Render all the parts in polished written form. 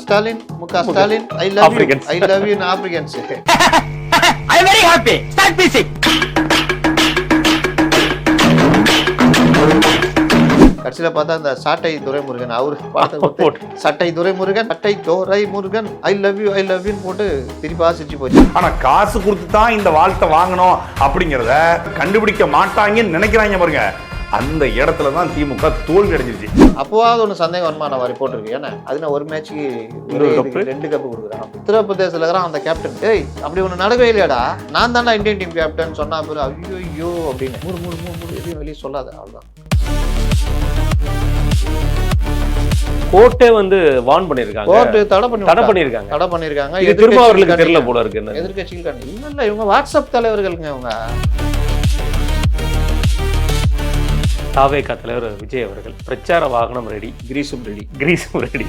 Stalin, Muka Stalin, I love Africans. you. I love you in Africans. I am very happy. Start music. கடைசியில் பார்த்தா அந்த சாட்டை துரைமுருகன் அவரு பார்த்து சட்டை துரைமுருகன் சட்டை தோரை முருகன் ஐ லவ் யூன்னு போட்டு திருப்பி சிரிச்சு போச்சு. ஆனா காசு கொடுத்து தான் இந்த வாழ்த்தை வாங்கணும் அப்படிங்கிறத கண்டுபிடிக்க மாட்டாங்கன்னு நினைக்கிறாங்க பாருங்க. அந்த இடத்துல தான் திமுக தோல்வி அடைஞ்சிருச்சு. அப்போவாவது ஒன்று சந்தேகம் வருமா நான் ரிப்போர்ட் இருக்கு. ஏன்னா அது நான் ஒரு மேட்சுக்கு 2 கப்பு கொடுக்குறான். உத்தரப்பிரதேசத்தில் இருக்கிறான் அந்த கேப்டன். ஏய் அப்படி ஒன்று நடக்கவே இல்லையாடா, நான் தான்டா இந்தியன் டீம் கேப்டன் சொன்னா பேர் ஐயோ அப்படின்னு மூணு எதையும் வெளியே சொல்லாத. அவ்வளோதான். கோர்ட்டே வந்து வார்ன் பண்ணிருக்காங்க. கோர்ட் தடை பண்ணிருக்காங்க. இது திரும்ப அவர்களுக்கு தெரியல போல இருக்கு. எதிர்க்கட்சிகள் இல்ல இவங்க வாட்ஸ்அப் தலைவர்களுங்க. இவங்க தாவேகா தலைவர் விஜய் அவர்கள் பிரச்சார வாகனம் ரெடி, கிரீஸும் ரெடி.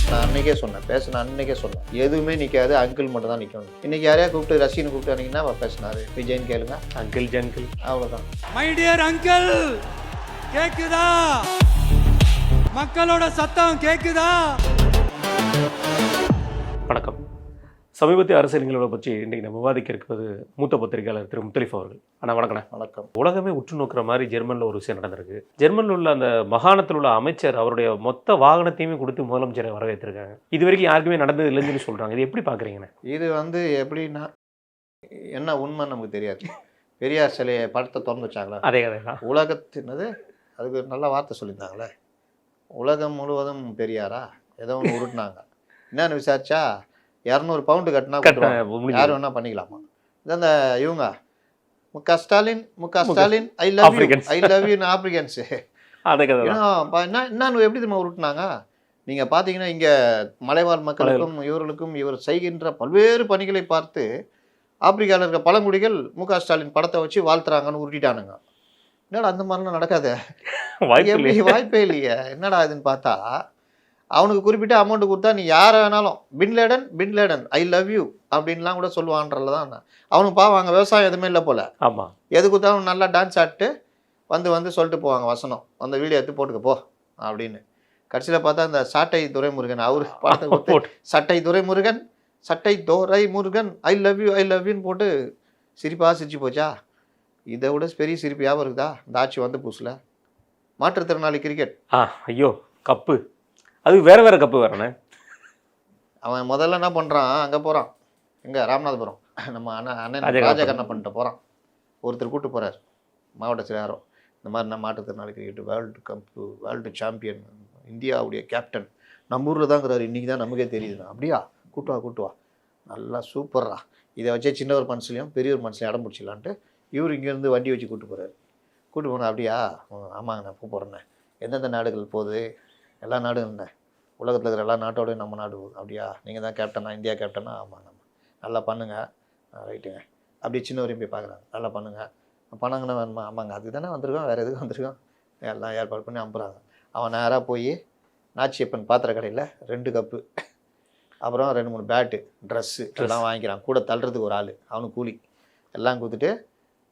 நான் அன்னைக்கே சொன்னேன் எதுவுமே நிக்காது, அங்கிள் மட்டும் தான் நிக்கணும். இன்னைக்கு யாரையா கூப்பிட்டு ரஷ்யன் கூப்பிட்டு அன்னைக்குன்னா பேசினாரு விஜய்னு கேளுங்க. அங்கிள் அவ்வளவுதான். மை டியர் அங்கிள் கேக்குதா? மக்களோட சத்தம் கேக்குதா? வணக்கம். சமீபத்திய அரசியல் நிகழ்வுகளை பற்றி இன்றைக்கி நம்ம விவாதிக்க இருக்கிறது மூத்த பத்திரிகையாளர் திரு முத்தலிஃப் அவர்கள். ஆனால் வணக்கம். உலகமே உற்று நோக்கிற மாதிரி ஜெர்மனில் ஒரு விஷயம் நடந்திருக்கு. ஜெர்மனில் உள்ள அந்த மாகாணத்தில் உள்ள அமைச்சர் அவருடைய மொத்த வாகனத்தையுமே கொடுத்து முதலமைச்சரை வரவேற்றிருக்காங்க. இது வரைக்கும் யாருக்குமே நடந்தது இல்லைன்னு சொல்கிறாங்க. இது எப்படி பார்க்குறீங்கண்ணே? இது எப்படின்னா என்ன உண்மை நமக்கு தெரியாது. பெரியார் சிலையை படத்தை திறந்து வச்சாங்களா? அதே தான். உலகத்தினது அதுக்கு நல்ல வார்த்தை சொல்லியிருந்தாங்களே, உலகம் முழுவதும் பெரியாரா ஏதோ ஒன்று உருட்டினாங்க. என்னன்னு விசாரிச்சா 200 பவுண்டு கட்டினா யார் வேணா பண்ணிக்கலாமா? இந்த இவங்க முக Stalin I love you in Africans. என்னன்னு எப்படி நம்ம உருட்டினாங்க? நீங்கள் பார்த்தீங்கன்னா இங்கே மலைவாழ் மக்களுக்கும் இவர்களுக்கும் இவர் செய்கின்ற பல்வேறு பணிகளை பார்த்து ஆப்பிரிக்காவில் இருக்க பழங்குடிகள் முக ஸ்டாலின் படத்தை வச்சு வாழ்த்துறாங்கன்னு உருட்டிட்டானுங்க. என்னடா அந்த மாதிரிலாம் நடக்காது, வாய்ப்பே இல்லையே. என்னடா இதுன்னு பார்த்தா அவனுக்கு குறிப்பிட்ட அமௌண்ட் கொடுத்தா நீ யாரை வேணாலும் பின்லேடன் ஐ லவ் யூ அப்படின்லாம் கூட சொல்லுவான்றதுல தான் அவனுக்கு பாவாங்க. விவசாயம் எதுவுமே இல்லை போல. ஆமாம். எது கொடுத்தாலும் நல்லா டான்ஸ் ஆடிட்டு வந்து சொல்லிட்டு போவாங்க வசனம். அந்த வீடியோ எடுத்து போட்டுக்க போ அப்படின்னு. கடைசியில் பார்த்தா இந்த சாட்டை துரைமுருகன் அவரு பார்த்து சட்டை துரைமுருகன் சட்டை தோரை முருகன் ஐ லவ் யூன்னு போட்டு சிரிச்சு போச்சா? இதை விட பெரிய சிரிப்பு ஞாபகம் இருக்குதா? இந்த ஆட்சி வந்த புதுசில் மாற்றுத்திறனாளி கிரிக்கெட். ஐயோ கப்பு, அது வேற கப்பு வேறண்ணே. அவன் முதல்ல என்ன பண்ணுறான், அங்கே போகிறான், எங்கே ராமநாதபுரம் நம்ம அண்ணன் ராஜகண்ண பண்ணிட்டு போகிறான். ஒருத்தர் கூப்பிட்டு போகிறார் மாவட்ட செயலாளரும். இந்த மாதிரி நான் மாற்றுத்திறனாளி கிரிக்கெட் வேர்ல்டு சாம்பியன், இந்தியாவுடைய கேப்டன் நம்ம ஊரில் தாங்கிறாரு. இன்றைக்கி தான் நமக்கே தெரியுதுண்ணா. அப்படியா? கூட்டுவா நல்லா சூப்பர்ரா. இதை வச்சே சின்ன ஒரு மனசுலையும் பெரிய ஒரு மனசுலையும் இடம் பிடிச்சிடலான்ட்டு இவர் இங்கேருந்து வண்டி வச்சு கூப்பிட்டு போனேன். அப்படியா? ஆமாங்க நான் போகிறேண்ணே. எந்தெந்த நாடுகள் போகுது? எல்லா நாடும் என்ன, உலகத்தில் இருக்கிற எல்லா நாட்டோடையும் நம்ம நாடு போகுது. அப்படியா? நீங்கள் தான் கேப்டனா, இந்தியா கேப்டனா? ஆமாங்க. நல்லா பண்ணுங்கள். ரைட்டுங்க. அப்படியே சின்ன வரையும் போய் பார்க்குறாங்க. நல்லா பண்ணுங்கள். பணங்கன்னு வேணுமா? ஆமாங்க. அதுக்கு தானே வந்திருக்கோம், வேறு எதுக்கு வந்திருக்கோம்? எல்லாம் ஏற்பாடு பண்ணி அனுப்புகிறாங்க. அவன் நேராக போய் நாச்சியப்பன் பாத்திர கடையில் 2 கப்பு, அப்புறம் 2-3 பேட்டு, ட்ரெஸ்ஸு எல்லாம் வாங்கிக்கிறான். கூட தள்ளுறதுக்கு ஒரு ஆள், அவனுக்கு கூலி எல்லாம் கொடுத்துட்டு,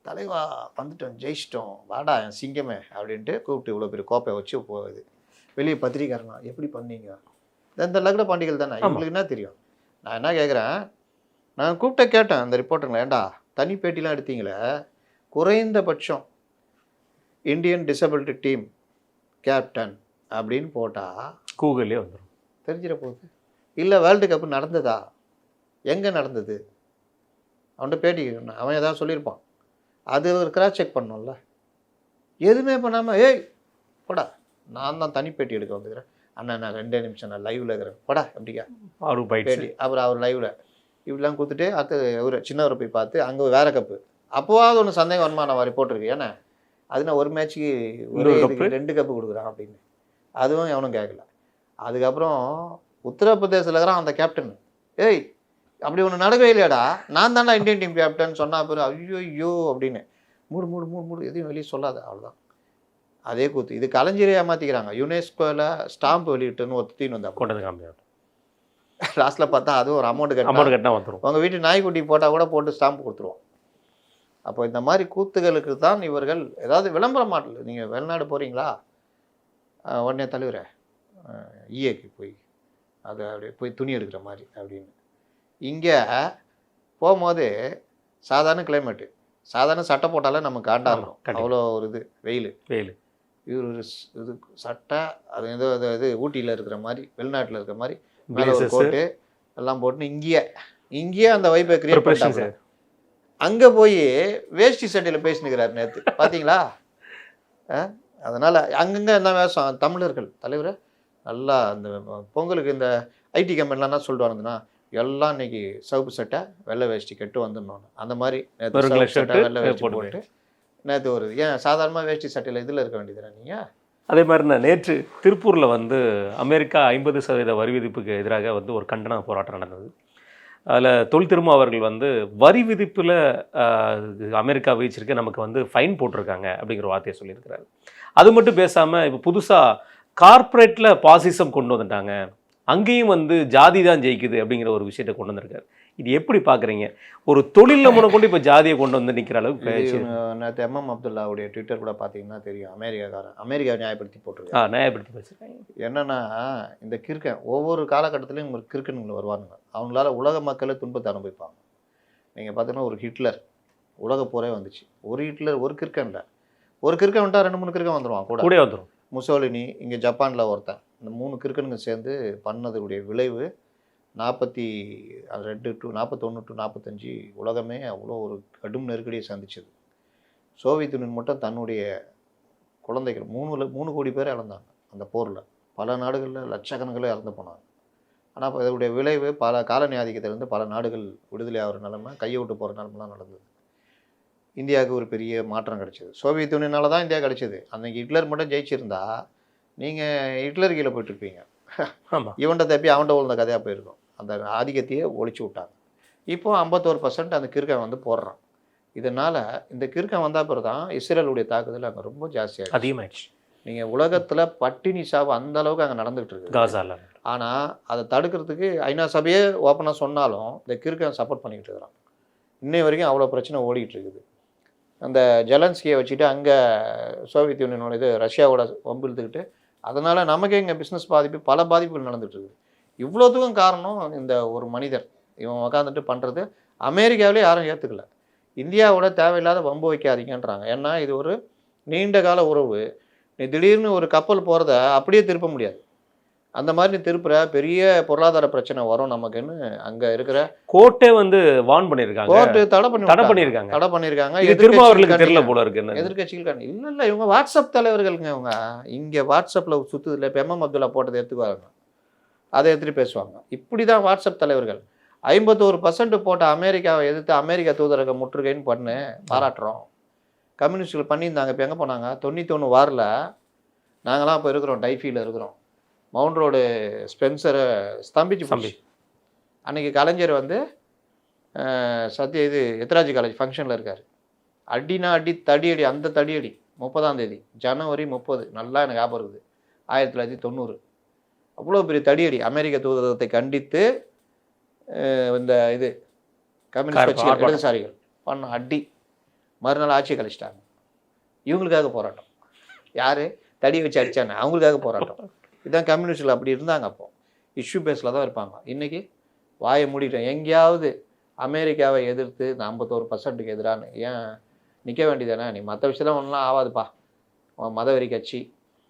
தலைவா வந்துட்டோம், ஜெயிச்சிட்டோம், வாடா என் சிங்கமே அப்படின்ட்டு கூப்பிட்டு இவ்வளோ பெரிய கோப்பை வச்சு போகுது. வெளியே பத்திரிக்காரனா எப்படி பண்ணீங்க? இந்த லக்ன பாண்டிகள் தானே, இவங்களுக்கு என்ன தெரியும்? நான் என்ன கேட்குறேன், நான் கேட்டேன் அந்த ரிப்போர்ட்டருங்களா, ஏண்டா தனி பேட்டிலாம் எடுத்தீங்களே, குறைந்தபட்சம் இந்தியன் டிசபிலிட்டி டீம் கேப்டன் அப்படின்னு போட்டால் கூகுள்லேயே வந்துடும், தெரிஞ்சிட போகுது. இல்லை வேர்ல்டு கப்பு நடந்ததா, எங்கே நடந்தது, அவன்கிட்ட பேட்டி அவன் ஏதாவது சொல்லியிருப்பான். அது ஒரு கிராஸ் செக் பண்ணோம்ல. எதுவுமே பண்ணாமல் ஏய் போடா நான் தான் தனி பேட்டி எடுக்க வந்துக்கிறேன் அண்ணா, நான் 2 நிமிஷம் நான் லைவில் இருக்கிறேன் போடா அப்படியா பேட்டி. அப்புறம் அவர் லைவில் இப்படிலாம் கொடுத்துட்டு அடுத்து ஒரு சின்னவரை போய் பார்த்து அங்கே வேறு கப்பு. அப்போவாவது ஒன்று சந்தேகம் வருமா நான் ரிப்போர்ட் இருக்கு. ஏன்னா அது நான் ஒரு மேட்சுக்கு 2 கப்பு கொடுக்குறான் அப்படின்னு. அதுவும் எவனும் கேட்கல. அதுக்கப்புறம் உத்தரப்பிரதேசத்தில் இருக்கிறான் அந்த கேப்டன். ஏய் அப்படி ஒன்று நடக்கவே இல்லையாடா, நான் தான்டா இந்தியன் டீம் கேப்டன் சொன்னா பேர் ஐயோ அப்படின்னு மூடு எதையும் வெளியே சொல்லாத. அவ்வளோதான். அதே கூத்து. இது கலைஞரே ஏமாற்றிக்கிறாங்க. யுனெஸ்கோவில் ஸ்டாம்ப் வெளியிட்டுன்னு ஒருத்தின்னு வந்தா கொண்டது காமியா லாஸ்ட்டில் பார்த்தா அதுவும் ஒரு அமௌண்ட் கட்டினா வந்துடும். உங்கள் வீட்டு நாய்க்குட்டி போட்டால் கூட போட்டு ஸ்டாம்ப் கொடுத்துருவோம். அப்போ இந்த மாதிரி கூத்துகளுக்கு தான் இவர்கள் ஏதாவது விளம்பர மாட்டல. நீங்கள் வெளிநாடு போகிறீங்களா, உடனே தலைவரே ஈஏக்கு போய் அது அப்படியே போய் துணி எடுக்கிற மாதிரி அப்படின்னு. இங்கே போகும்போது சாதாரண கிளைமேட்டு, சாதாரண சட்டை போட்டாலே நமக்கு காண்டா இருக்கும், அவ்வளோ ஒரு இது வெயில். இவர் ஒரு இது சட்டை அது ஏதோ இது ஊட்டியில் இருக்கிற மாதிரி, வெளிநாட்டில் இருக்கிற மாதிரி மேலே ஒரு கோட்டு எல்லாம் போட்டுன்னு இங்கேயே அந்த வைப்பை கிரியேட் பண்ணிட்டாங்க. அங்கே போய் வேஷ்டி சட்டையில் பேசினுக்கிறார் நேற்று, பார்த்தீங்களா? அதனால் அங்கங்கே என்ன வேஷம் தமிழர்கள் தலைவர் நல்லா அந்த பொங்கலுக்கு இந்த ஐடி கம்பெனிலாம் சொல்லுவாங்கன்னா எல்லாம் இன்னைக்கு சவுப்பு சட்டை வெள்ளை வேஷ்டி கட்டு வந்துடணும், அந்த மாதிரி நேற்று சட்டை வெள்ளை வேஷ்டி போட்டு நேற்று ஒரு ஏன் சாதாரணமாக வேஷ்டி சட்டையில் இதில் இருக்க வேண்டியதுனா நீங்கள். அதே மாதிரி நான் நேற்று திருப்பூரில் வந்து அமெரிக்கா 50% வரி விதிப்புக்கு எதிராக வந்து ஒரு கண்டன போராட்டம் நடந்தது. அதில் தொல் திரும்ப அவர்கள் வந்து வரி விதிப்பில் அமெரிக்கா வீச்சிருக்கு நமக்கு வந்து ஃபைன் போட்டிருக்காங்க அப்படிங்கிற வார்த்தையை சொல்லியிருக்கிறாரு. அது மட்டும் பேசாமல் இப்போ புதுசாக கார்ப்பரேட்டில் பாசிசம் கொண்டு வந்துட்டாங்க, அங்கேயும் வந்து ஜாதி தான் ஜெயிக்குது அப்படிங்கிற ஒரு விஷயத்தை கொண்டு வந்திருக்காரு. இது எப்படி பார்க்குறீங்க? ஒரு தொழிலில் முன்னே இப்போ ஜாதியை கொண்டு வந்து நிற்கிற அளவுக்கு நேற்று எம்எம் அப்துல்லாவுடைய ட்விட்டர் கூட பார்த்தீங்கன்னா தெரியும், அமெரிக்கா நியாயப்படுத்தி போட்டிருக்காங்க, நியாயப்படுத்தி வச்சுருக்காங்க. என்னென்னா இந்த கிறுக்கன் ஒவ்வொரு காலகட்டத்திலையும் ஒரு கிறுக்கனுங்களை வருவானுங்க, அவங்களால உலக மக்களை துன்பத்தை அனுபவிப்பாங்க. நீங்கள் பார்த்தீங்கன்னா ஒரு ஹிட்லர் உலக போரே வந்துச்சு, ஒரு ஹிட்லர் ஒரு கிறுக்கன் இல்லை, ஒரு கிறுக்கன் வந்துட்டா 2-3 கிறுக்கன் வந்துடுவான் கூட வந்துடும். முசோலினி இங்கே ஜப்பானில் ஒருத்தன், இந்த 3 கிறுக்கனுங்க சேர்ந்து பண்ணதுடைய விளைவு 42 to 41 to 45 உலகமே அவ்வளோ ஒரு கடும் நெருக்கடியை சந்திச்சது. சோவியத் யூனியன் மட்டும் தன்னுடைய குழந்தைகள் 3 கோடி பேர் இழந்தாங்க அந்த போரில், பல நாடுகளில் லட்சக்கணக்கில் இறந்து போனாங்க. ஆனால் இப்போ இதனுடைய விளைவு பல காலனி ஆதிக்கத்திலேருந்து பல நாடுகள் விடுதலை ஆகிற நிலைமை, கையை விட்டு போகிற நிலைமைலாம் நடந்தது. இந்தியாவுக்கு ஒரு பெரிய மாற்றம் கிடச்சிது, சோவியத் யூனியனால தான் இந்தியா கிடச்சிது. அன்றைக்கி ஹிட்லர் மட்டும் ஜெயிச்சிருந்தா நீங்கள் ஹிட்லர் கீழே போயிட்டுருப்பீங்க, இவன்கிட்ட தப்பி அவன்கிட்ட உள்ள கதையாக போயிருக்கும். அந்த ஆதிக்கத்தையே ஒழிச்சு விட்டாங்க. இப்போ 51% அந்த கிறுக்கன் வந்து போடுறான். இதனால் இந்த கிறுக்கன் வந்தால் பிறகு தான் இஸ்ரேலுடைய தாக்குதல் அங்கே ரொம்ப ஜாஸ்தியாக அதிகமாகிடுச்சு. நீங்கள் உலகத்தில் பட்டினி சாவு அந்த அளவுக்கு அங்கே நடந்துகிட்டு இருக்குது காசால. ஆனால் அதை தடுக்கிறதுக்கு ஐநா சபையே ஓப்பனாக சொன்னாலும் இந்த கிறுக்கன் சப்போர்ட் பண்ணிக்கிட்டு இருக்கிறான். இன்னை வரைக்கும் அவ்வளோ பிரச்சனை ஓடிக்கிட்டு இருக்குது. அந்த ஜெலன்ஸ்கியை வச்சுட்டு அங்கே சோவியத் யூனியனோட இது ரஷ்யாவோட வம்பு இழுத்துக்கிட்டு, அதனால் நமக்கே இங்கே பிஸ்னஸ் பல பாதிப்புகள் நடந்துகிட்ருக்குது. இவ்வளோத்துக்கும் காரணம் இந்த ஒரு மனிதர் இவன் உக்காந்துட்டு பண்ணுறது. அமெரிக்காவிலே யாரும் ஏற்றுக்கல, இந்தியாவோட தேவையில்லாத வம்பு வைக்காதீங்கன்றாங்க. ஏன்னா இது ஒரு நீண்ட கால உறவு, நீ திடீர்னு ஒரு கப்பல் போகிறத அப்படியே திருப்ப முடியாது, அந்த மாதிரி நீ திருப்புற பெரிய பொருளாதார பிரச்சனை வரும் நமக்குன்னு அங்கே இருக்கிற கோர்ட்டே வந்து வார்ன் பண்ணியிருக்காங்க, கோர்ட்டு தடை பண்ணியிருக்காங்க. திரும்ப அவர்களுக்கு தெரியல போல இருக்கு எதிர்கட்சிகள் இல்லை இவங்க வாட்ஸ்அப் தலைவர்களுங்க, இவங்க இங்கே வாட்ஸ்அப்பில் சுற்றுதில்லை. இப்போ எம்எம் அப்துல்லா போட்டதை எடுத்துக்குவாங்க, அதை எடுத்துகிட்டு பேசுவாங்க. இப்படி தான் வாட்ஸ்அப் தலைவர்கள். 51% போட்ட அமெரிக்காவை எதிர்த்து அமெரிக்கா தூதரக முற்றுகைன்னு பண்ணு பாராட்டுறோம். கம்யூனிஸ்டுகள் பண்ணியிருந்தாங்க, இப்போ எங்கே போனாங்க? 91 வாரில் நாங்களாம் இப்போ இருக்கிறோம், டைஃபியில் இருக்கிறோம். மவுண்ட் ரோடு ஸ்பென்சரை ஸ்தம்பிச்சு போச்சு. அன்றைக்கி கலைஞர் வந்து எத்ராஜி காலேஜ் ஃபங்க்ஷனில் இருக்கார். அடினா அடி தடியடி, அந்த தடியடி 30ஆம் தேதி ஜனவரி 30 நல்லா எனக்கு ஞாபகம் இருக்குது, 1990. அவ்வளோ பெரிய தடியடி. அமெரிக்க தூதரகத்தை கண்டித்து இந்த கம்யூனிஸ்ட் கட்சி இடதுசாரிகள் பண்ண அடி, மறுநாள் ஆட்சியை கழிச்சிட்டாங்க. இவங்களுக்காக போராட்டம். யார் தடி வச்சு அடித்தாங்க, அவங்களுக்காக போராட்டம். இதுதான் கம்யூனிஸ்டில் அப்படி இருந்தாங்க. அப்போ இஷ்யூ பேஸில் தான் இருப்பாங்க. இன்றைக்கி வாயை மூடிட்டேன். எங்கேயாவது அமெரிக்காவை எதிர்த்து இந்த 51%க்கு எதிரான ஏன் நிற்க வேண்டியதானே? நீ மற்ற விஷயத்தில் ஒன்றுலாம் ஆகாதுப்பா, மதவெறி கட்சி,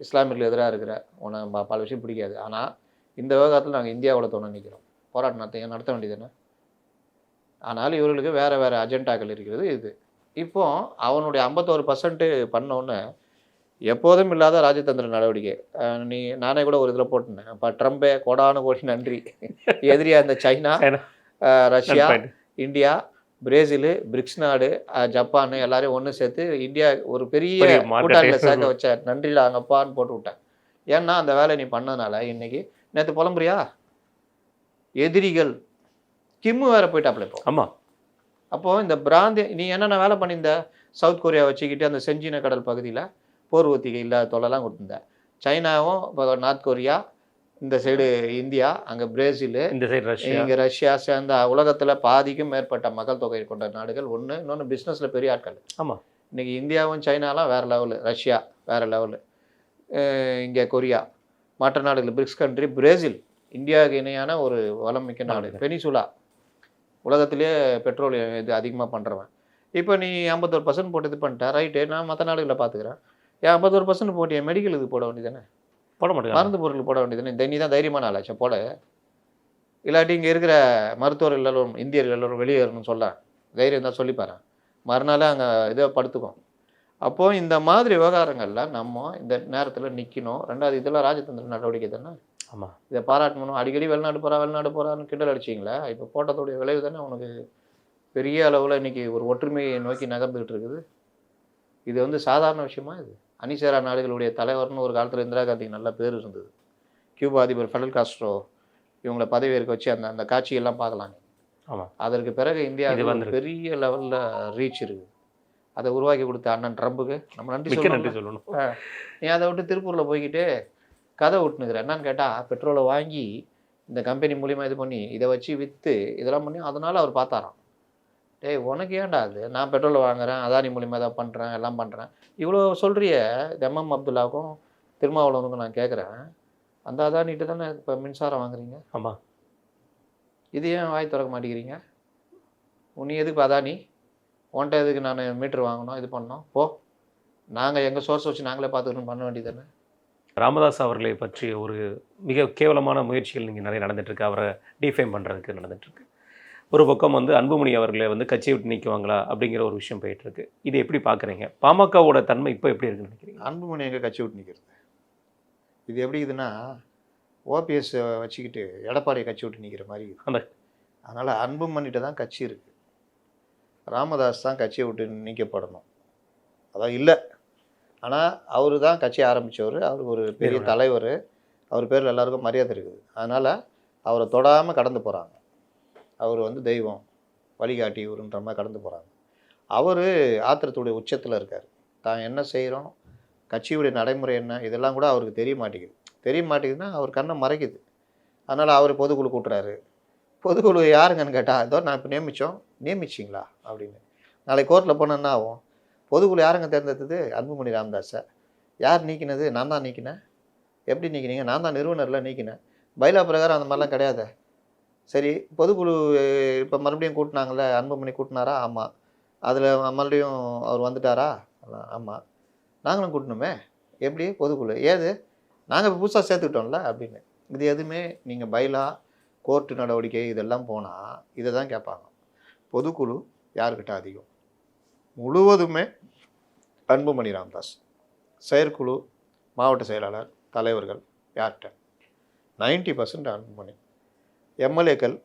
இஸ்லாமியர்கள் எதிராக இருக்கிற உனக்கு பல விஷயம் பிடிக்காது. ஆனால் இந்த விவகாரத்தில் நாங்கள் இந்தியாவோட துணை நிற்கிறோம், போராட்டம் நடத்த வேண்டியதுன்னு. ஆனால் இவர்களுக்கு வேறு அஜெண்டாக்கள் இருக்கிறது. இப்போ அவனுடைய 51% பண்ணோன்னு எப்போதும் இல்லாத ராஜதந்திர நடவடிக்கை. நானே கூட ஒரு இதில் போட்டேன், இப்போ ட்ரம்பே கோடானு கோடி நன்றி, எதிரியாக இந்த China, Russia, India, Brazil, BRICS நாடு, ஜப்பான் எல்லாரையும் ஒன்று சேர்த்து இந்தியா ஒரு பெரிய கூட்டாளியில் சேர்க்க வச்ச நன்றியில் அங்கப்பான்னு போட்டு விட்டேன். ஏன்னா அந்த வேலை நீ பண்ணதுனால இன்னைக்கு நேற்று புலம்புறியா? எதிரிகள் கிம்மு வேற போயிட்டாப்ல இப்போ. ஆமாம். அப்போது இந்த பிராந்தி நீ என்னென்ன வேலை பண்ணியிருந்த? சவுத் கொரியா வச்சுக்கிட்டு அந்த செஞ்சின கடல் பகுதியில் போர் ஒத்திகை இல்லாத தொலைலாம் கொடுத்துருந்த. சைனாவும் இப்போ நார்த் கொரியா, இந்த சைடு இந்தியா, அங்கே பிரேசிலு, இந்த சைடு ரஷ்யா, இங்கே ரஷ்யா சேர்ந்த உலகத்தில் பாதிக்கும் மேற்பட்ட மக்கள் தொகை கொண்ட நாடுகள் ஒன்று. இன்னொன்று பிஸ்னஸில் பெரிய ஆட்கள். ஆமாம். இன்றைக்கி இந்தியாவும் சைனாலாம் வேறு லெவலு, ரஷ்யா வேறு லெவலு, இங்கே கொரியா மற்ற நாடுகள் பிரிக்ஸ் கண்ட்ரி, பிரேசில், இந்தியாவுக்கு இணையான ஒரு வளம் மிக்க நாடு, பெனிசுலா, உலகத்திலேயே பெட்ரோல் இது அதிகமாக பண்ணுறவன். இப்போ நீ 51% போட்டு இது பண்ணிட்ட, ரைட்டு, நான் மற்ற நாடுகளில் பார்த்துக்கிறேன். ஏன் 51% போட்டிய மெடிக்கல் இது போட வேண்டியதானே, போட மாட்டேங்க. மருந்து பொருள் போட வேண்டியதானே. நீ தான் தைரியமான ஆளாச்சா போட. இல்லாட்டி இங்கே இருக்கிற மருத்துவர்கள் எல்லோரும், இந்தியர்கள் எல்லோரும் வெளியேறணும்னு சொல்ல தைரியம் தான் சொல்லிப்பாரு, மறுநாள் அங்கே இதை படுத்துக்கும். அப்போது இந்த மாதிரி விவகாரங்கள்லாம் நம்ம இந்த நேரத்தில் நிற்கணும். ரெண்டாவது, இதெல்லாம் ராஜதந்திர நடவடிக்கை தானே. ஆமாம், இதை பாராட்டணும். அடிக்கடி வெளிநாடு போகிறான்னு கிண்டல் அடிச்சிங்களே, இப்போ போட்டதோடைய விளைவு தானே உனக்கு பெரிய அளவில் இன்றைக்கி ஒரு ஒற்றுமையை நோக்கி நகர்ந்துக்கிட்டு இருக்குது. இது வந்து சாதாரண விஷயமா? இது அணிசேரா நாடுகளுடைய தலைவர்னு ஒரு காலத்தில் இந்திரா காந்திக்கு நல்ல பேர் இருந்தது. கியூபா அதிபர் ஃபெடல் காஸ்ட்ரோ இவங்களை பதவி ஏற்க வச்சு அந்த காட்சியெல்லாம் பார்க்கலாம். ஆமாம், அதற்கு பிறகு இந்தியாவுக்கு பெரிய லெவலில் ரீச் இருக்குது. அதை உருவாக்கி கொடுத்த அண்ணன் ட்ரம்புக்கு நம்ம நன்றி சொல்லணும். நீ அதை விட்டு திருப்பூரில் போய்கிட்டு கதை விட்டுனுக்குற. என்னன்னு கேட்டால், பெட்ரோலை வாங்கி இந்த கம்பெனி மூலிமா இது பண்ணி இதை வச்சு விற்று இதெல்லாம் பண்ணி அதனால் அவர் பார்த்தாராம். டேய், உனக்கு ஏன்டா அது? நான் பெட்ரோலை வாங்குறேன், அதானி மூலிமா தான் பண்ணுறேன், எல்லாம் பண்ணுறேன், இவ்வளோ சொல்கிறிய எம்எம் அப்துல்லாவுக்கும் திருமாவளவனுக்கும் நான் கேட்குறேன், அந்த அதானிட்டு தானே இப்போ மின்சாரம் வாங்குறீங்க. ஆமாம், இது ஏன் வாய் திறக்க மாட்டேங்கிறீங்க? நீ எதுக்கு அதானி, உன்ட்ட எதுக்கு நான் மீட்ரு வாங்கணும், இது பண்ணோம், போ, நாங்கள் எங்கள் சோர்ஸ் வச்சு நாங்களே பார்த்துக்கணும், பண்ண வேண்டியது தானே. ராமதாஸ் அவர்களை பற்றி ஒரு மிக கேவலமான முயற்சிகள் நீங்கள் நிறைய நடந்துட்டுருக்கு. அவரை டிஃபைம் பண்ணுறதுக்கு நடந்துட்டுருக்கு. ஒரு பக்கம் வந்து அன்புமணி அவர்களை வந்து கட்சியை விட்டு நீக்குவாங்களா அப்படிங்கிற ஒரு விஷயம் போயிட்டுருக்கு. இது எப்படி பார்க்குறீங்க? பாமகவோட தன்மை இப்போ எப்படி இருக்குன்னு நினைக்கிறீங்க? அன்புமணி எங்கள் கட்சி விட்டு நிற்கிறது இது எப்படி இதுன்னா, ஓபிஎஸ் வச்சுக்கிட்டு எடப்பாடியை கட்சி விட்டு நிற்கிற மாதிரி அந்த அதனால் அன்புமணிகிட்ட தான் கட்சி இருக்குது. ராமதாஸ் தான் கட்சியை விட்டு நீக்கப்படணும். அதான் இல்லை, ஆனால் அவர் தான் கட்சி ஆரம்பித்தவர், அவருக்கு ஒரு பெரிய தலைவர், அவர் பேரில் எல்லாருக்கும் மரியாதை இருக்குது. அதனால் அவரை தொடாமல் கடந்து போகிறாங்க. அவர் வந்து தெய்வம் வழிகாட்டி இவருன்ற மாதிரி கடந்து போகிறாங்க. அவர் ஆத்திரத்துடைய உச்சத்தில் இருக்கார். தான் என்ன செய்கிறோம், கட்சியுடைய நடைமுறை என்ன, இதெல்லாம் கூட அவருக்கு தெரிய மாட்டேங்குதுன்னா அவர் கண்ணை மறைக்குது. அதனால் அவர் பொதுக்குழு கூட்டுறாரு. பொதுக்குழு யாருங்கன்னு கேட்டால், இதோ நான் இப்போ நியமிச்சிங்களா அப்படின்னு. நாளைக்கு கோர்ட்டில் போனால் என்ன ஆகும்? பொதுக்குழு யாருங்க தேர்ந்தெடுத்தது? அன்புமணி ராமதாஸை. யார் நீக்கினது? நான் தான் நீக்கினேன். எப்படி நீக்கினீங்க? நான் தான் நிறுவனரில் நீக்கினேன். பைலா பிரகாரம் அந்த மாதிரிலாம் கிடையாது. சரி, பொதுக்குழு இப்போ மறுபடியும் கூட்டினாங்களே, அன்புமணி கூட்டினாரா? ஆமாம். அதில் மறுபடியும் அவர் வந்துட்டாரா? ஆமாம். நாங்களும் கூட்டணுமே. எப்படி பொதுக்குழு? ஏது நாங்கள் இப்போ புதுசாக சேர்த்துக்கிட்டோம்ல அப்படின்னு. இது எதுவுமே நீங்கள் பைலா, கோர்ட்டு நடவடிக்கை இதெல்லாம் போனால் இதை தான் கேட்பாங்க. பொதுக்குழு யார்கிட்ட அதிகம்? முழுவதுமே அன்புமணி ராமதாஸ். செயற்குழு, மாவட்ட செயலாளர், தலைவர்கள் யார்கிட்ட? 90% அன்புமணி. எம்எல்ஏக்கள்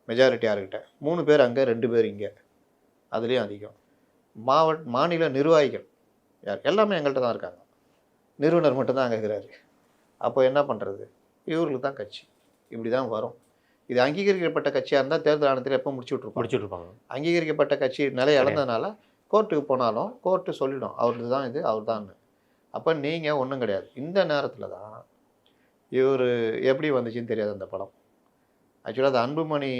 மெஜாரிட்டி யார்கிட்ட? 3 பேர் அங்கே, 2 பேர் இங்கே, அதுலேயும் அதிகம். மாநில நிர்வாகிகள் யார்? எல்லாமே எங்கள்கிட்ட தான் இருக்காங்க. நிறுவனர் மட்டும்தான் அங்கே இருக்கிறாரு. அப்போ என்ன பண்ணுறது? இவர்களுக்கு தான் கட்சி. இப்படி தான் வரும். இது அங்கீகரிக்கப்பட்ட கட்சியாக இருந்தால் தேர்தல் ஆணையத்தில் எப்போ முடிச்சுட்ருப்பாங்க. அங்கீகரிக்கப்பட்ட கட்சி நிலை இழந்ததுனால கோர்ட்டுக்கு போனாலும் கோர்ட்டு சொல்லிடும் அவருக்கு தான் இது, அவர் தான். அப்போ நீங்கள் ஒன்றும் கிடையாது. இந்த நேரத்தில் தான் இவர் எப்படி வந்துச்சுன்னு தெரியாது அந்த படம். ஆக்சுவலாக அது அன்புமணி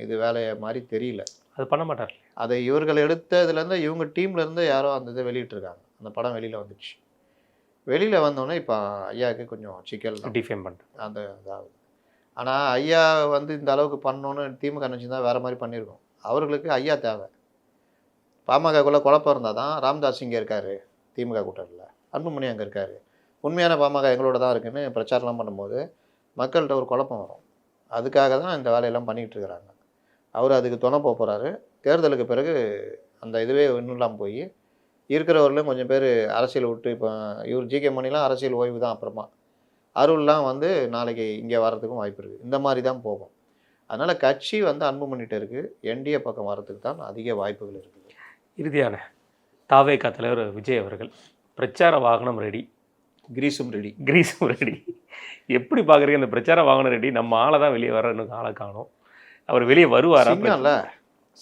இது வேலையை மாதிரி தெரியல. அது பண்ண மாட்டார். அதை இவர்கள் எடுத்ததுலேருந்து இவங்க டீம்லேருந்து யாரோ அந்த இதை வெளியிட்டிருக்காங்க. அந்த படம் வெளியில் வந்துடுச்சு. வெளியில் வந்தோடனே இப்போ ஐயாவுக்கு கொஞ்சம் சிக்கல் டிஃபைம் பண்ணுறேன் அந்த இதாகுது. ஆனால் ஐயா வந்து இந்த அளவுக்கு பண்ணணுன்னு திமுக நினச்சி தான் வேறு மாதிரி பண்ணியிருக்கோம். அவர்களுக்கு ஐயா தேவை. பாமகக்குள்ளே குழப்பம் இருந்தால் தான் ராமதாஸ் இங்கே இருக்கார் திமுக கூட்டத்தில், அன்புமணி அங்கே இருக்கார், உண்மையான பாமக எங்களோட தான் இருக்குன்னு பிரச்சாரம்லாம் பண்ணும்போது மக்கள்கிட்ட ஒரு குழப்பம் வரும். அதுக்காக தான் இந்த வேலையெல்லாம் பண்ணிக்கிட்டு இருக்கிறாங்க. அவர் அதுக்கு துணை போக போகிறாரு. தேர்தலுக்கு பிறகு அந்த இதுவே இன்னும் இல்லாமல் போய் இருக்கிறவர்களும் கொஞ்சம் பேர் அரசியல் விட்டு, இப்போ இவர் ஜிகே மணிலாம் அரசியல் ஓய்வு தான். அப்புறமா அருள்லாம் வந்து நாளைக்கு இங்கே வர்றதுக்கும் வாய்ப்பு இருக்குது. இந்த மாதிரி தான் போகும். அதனால் கட்சி வந்து அன்புமணிகிட்ட இருக்குது. என்டிஏ பக்கம் வர்றதுக்கு தான் அதிக வாய்ப்புகள் இருக்குது. இறுதியான தாவேகா தலைவர் விஜய் அவர்கள் பிரச்சார வாகனம் ரெடி, கிரீஸும் ரெடி. எப்படி பார்க்குறீங்க இந்த பிரச்சார வாகனம் ரெடி? நம்ம ஆளை தான் வெளியே வர இன்னும் ஆளை காணும். அவர் வெளியே வருவாரா?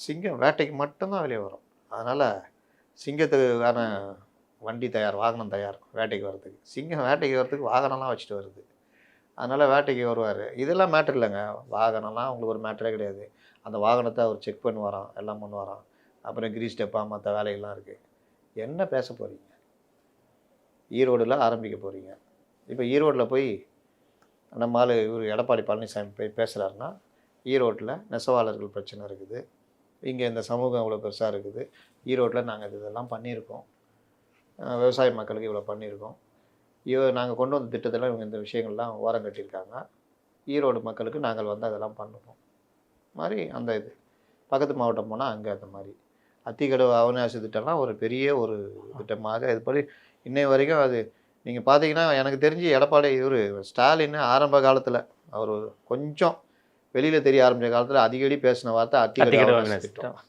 சிங்கம் வேட்டைக்கு மட்டும்தான் வெளியே வரும். அதனால் சிங்கத்துக்கான வண்டி தயார், வாகனம் தயார் வேட்டைக்கு வர்றதுக்கு. சிங்கம் வேட்டைக்கு வர்றதுக்கு வாகனம்லாம் வச்சுட்டு வருது. அதனால் வேட்டைக்கு வருவார். இதெல்லாம் மேட்ரு இல்லைங்க. வாகனம்லாம் உங்களுக்கு ஒரு மேட்டரே கிடையாது. அந்த வாகனத்தை அவர் செக் பண்ணுவாராம், எல்லாம் பண்ணுவாராம். அப்புறம் கிரீஸ் டப்பா மற்ற வேலைகள்லாம் இருக்குது. என்ன பேச போகிறீங்க? ஈரோடில் ஆரம்பிக்க போகிறீங்க. இப்போ ஈரோடில் போய் நம்ம ஆள் இவர் எடப்பாடி பழனிசாமி போய் பேசுகிறாருன்னா ஈரோட்டில் நெசவாளர்கள் பிரச்சனை இருக்குது, இங்கே இந்த சமூகம் இவ்வளோ பெருசாக இருக்குது, ஈரோட்டில் நாங்கள் இதெல்லாம் பண்ணியிருக்கோம், விவசாய மக்களுக்கு இவ்வளோ பண்ணியிருக்கோம், நாங்கள் கொண்டு வந்த திட்டத்தில் இவங்க இந்த விஷயங்கள்லாம் ஓரம் கட்டியிருக்காங்க, ஈரோடு மக்களுக்கு நாங்கள் வந்து அதெல்லாம் பண்ணுவோம் மாதிரி. அந்த இது பக்கத்து மாவட்டம் போனால் அங்கே அந்த மாதிரி அத்திக்கடவு அவனாசி திட்டம்லாம் ஒரு பெரிய ஒரு திட்டமாக இதுபடி இன்னை வரைக்கும் அது நீங்கள் பார்த்தீங்கன்னா எனக்கு தெரிஞ்சு எடப்பாடி இவர் ஸ்டாலின் ஆரம்ப காலத்தில் அவர் கொஞ்சம் வெளியில் தெரிய ஆரம்பித்த காலத்தில் அடிக்கடி பேசின வார்த்தை அத்திக்கடவு அவனாசி திட்டம்.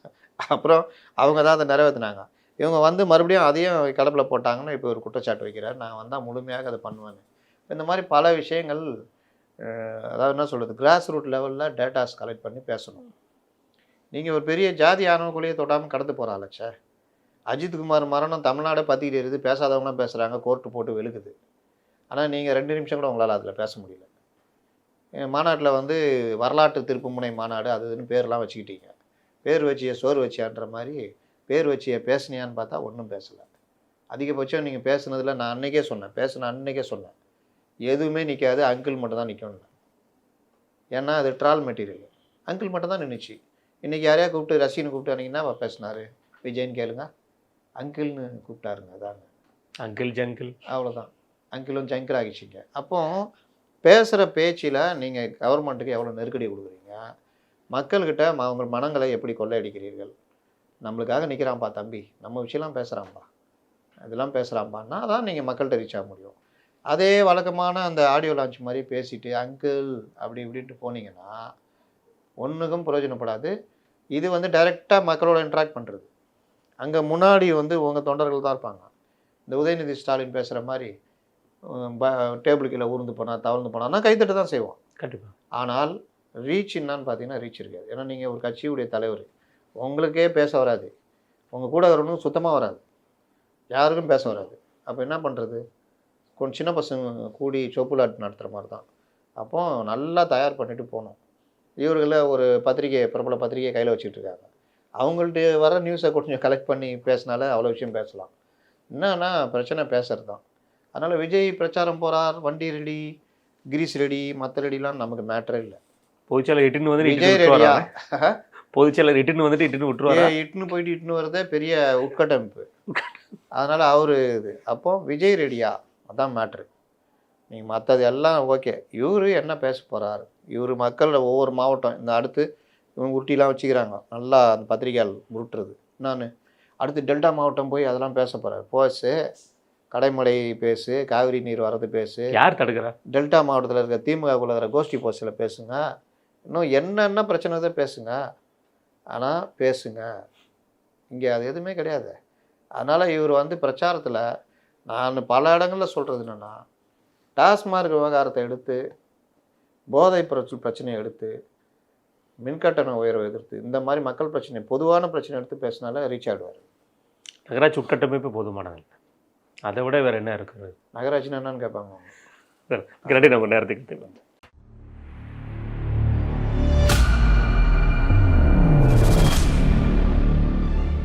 அப்புறம் அவங்க தான் அதை நிறைவேற்றினாங்க. இவங்க வந்து மறுபடியும் அதையும் கடப்பில் போட்டாங்கன்னு இப்போ ஒரு குற்றச்சாட்டு வைக்கிறார், நான் வந்தால் முழுமையாக அதை பண்ணுவேன்னு. இந்த மாதிரி பல விஷயங்கள் அதாவது என்ன சொல்கிறது, கிராஸ் ரூட் லெவலில் டேட்டாஸ் கலெக்ட் பண்ணி பேசணும். நீங்கள் ஒரு பெரிய ஜாதி ஆணவக்குள்ளேயே தொடாமல் கடந்து போகிறாச்சே. அஜித்குமார் மரணம் தமிழ்நாடே பற்றிக்கிட்டு இருக்குது, பேசாதவங்களாம் பேசுகிறாங்க, கோர்ட்டு போட்டு வெளுக்குது. ஆனால் நீங்கள் 2 நிமிஷம் கூட உங்களால் அதில் பேச முடியல. மாநாட்டில் வந்து வரலாற்று திருப்புமுனை மாநாடு அதுன்னு பேர்லாம் வச்சுக்கிட்டீங்க. பேர் வச்சிய சோறு வச்சியான்ற மாதிரி பேர் வச்சிய பேசுனியான்னு பார்த்தா ஒன்றும் பேசலை. அதிகபட்சம் நீங்கள் பேசுனதில் நான் அன்றைக்கே சொன்னேன், எதுவுமே நிற்காது, அங்கிள் மட்டும் தான் நிற்கணும். ஏன்னா அது ட்ரால் மெட்டீரியல், அங்கிள் மட்டும் தான் நின்றுச்சு. இன்றைக்கி யாரையா கூப்பிட்டு ரசிகனை கூப்பிட்டு அன்றைக்கின்னா பேசினார் விஜய்ன்னு கேளுங்க, அங்கிள்னு கூப்பிட்டாருங்க. அதாங்க அங்கிள் ஜங்கிள், அவ்வளோதான். அங்கிளும் ஜங்கிள் ஆகிச்சிங்க. அப்போ பேசுகிற பேச்சில் நீங்கள் கவர்மெண்ட்டுக்கு எவ்வளோ நெருக்கடி கொடுக்குறீங்க, மக்கள்கிட்ட அவங்க மனங்களை எப்படி கொள்ளையடிக்கிறீர்கள். நம்மளுக்காக நிற்கிறான்ப்பா தம்பி, நம்ம விஷயம்லாம் பேசுகிறான்ப்பா, இதெல்லாம் பேசுகிறான்ப்பான்னா அதான் நீங்கள் மக்கள்கிட்ட ரீச் ஆக முடியும். அதே வழக்கமான அந்த ஆடியோ லான்ச் மாதிரி பேசிட்டு அங்கிள் அப்படி இப்படின்ட்டு போனீங்கன்னா ஒன்றுக்கும் பிரயோஜனப்படாது. இது வந்து டைரெக்டாக மக்களோட இன்ட்ராக்ட் பண்ணுறது. அங்கே முன்னாடி வந்து உங்கள் தொண்டர்கள் தான் இருப்பாங்க. இந்த உதயநிதி ஸ்டாலின் பேசுகிற மாதிரி டேபிள் கீழே ஊர்ந்து போனால் தவழ்ந்து போனான்னா கைத்தட்டு தான் செய்வோம் கண்டிப்பாக. ஆனால் ரீச் என்னான்னு பார்த்தீங்கன்னா ரீச் இருக்காது. ஏன்னா நீங்கள் ஒரு கட்சியுடைய தலைவர், உங்களுக்கே பேச வராது, உங்கள் கூட வரணும் சுத்தமாக வராது, யாருக்கும் பேச வராது. அப்போ என்ன பண்ணுறது, கொஞ்சம் சின்ன பசங்க கூடி சொப்புலாட்டு நடத்துகிற மாதிரி தான். அப்போது நல்லா தயார் பண்ணிட்டு போகணும். இவர்களை ஒரு பத்திரிகை, பிரபல பத்திரிகையை கையில் வச்சுக்கிட்டு இருக்காங்க, அவங்கள்ட்ட வர நியூஸை கொஞ்சம் கலெக்ட் பண்ணி பேசினாலே அவ்வளோ விஷயம் பேசலாம். என்னன்னா பிரச்சனை பேசுறது தான். அதனால் விஜய் பிரச்சாரம் போகிறார், வண்டி ரெடி, கிரீஸ் ரெடி, மற்ற ரெடிலாம் நமக்கு மேட்டரே இல்லை. பொதுச்செயலர் இட்டுன்னு வந்து விஜய் ரெடியா, பொதுச்செயலர் இட்டுன்னு வந்துட்டு இட்டுன்னு விட்டுருவாரு, இட்டுன்னு போயிட்டு இட்டுன்னு வரதே பெரிய உட்கட்டமைப்பு. அதனால் அவர் இது. அப்போ விஜய் ரெடியா, அதான் மேட்ரு. நீங்கள் மற்றது எல்லாம் ஓகே. இவர் என்ன பேச போகிறார், இவர் மக்களோட ஒவ்வொரு மாவட்டம் இந்த அடுத்து இவங்க உருட்டிலாம் வச்சுக்கிறாங்க, நல்லா அந்த பத்திரிகையால் உருட்டுறது. நான் அடுத்து டெல்டா மாவட்டம் போய் அதெல்லாம் பேச போகிறார். பேசு, கடைமடை பேசு, காவிரி நீர் வரது பேசு, யார் தடுக்கிறா, டெல்டா மாவட்டத்தில் இருக்க திமுகவில் இருக்கிற கோஷ்டி போஸ்டில் பேசுங்க, இன்னும் என்னென்ன பிரச்சனை தான் பேசுங்க, ஆனால் பேசுங்க. இங்கே அது எதுவுமே கிடையாது. அதனால் இவர் வந்து பிரச்சாரத்தில் நான் பல இடங்களில் சொல்கிறது என்னென்னா, டாஸ்மார்க் விவகாரத்தை எடுத்து, போதை பிரச்சனையை எடுத்து, மின்கட்டண உயர்வை எதிர்த்து, இந்த மாதிரி மக்கள் பிரச்சனை, பொதுவான பிரச்சனை எடுத்து பேசினாலே ரீச் ஆகிடுவார். நகராட்சி உட்கட்டமைப்பு போதுமானது, அதை விட வேறு என்ன இருக்குது, நகராட்சின்னு என்னன்னு கேட்பாங்க. நம்ம நேரத்துக்கு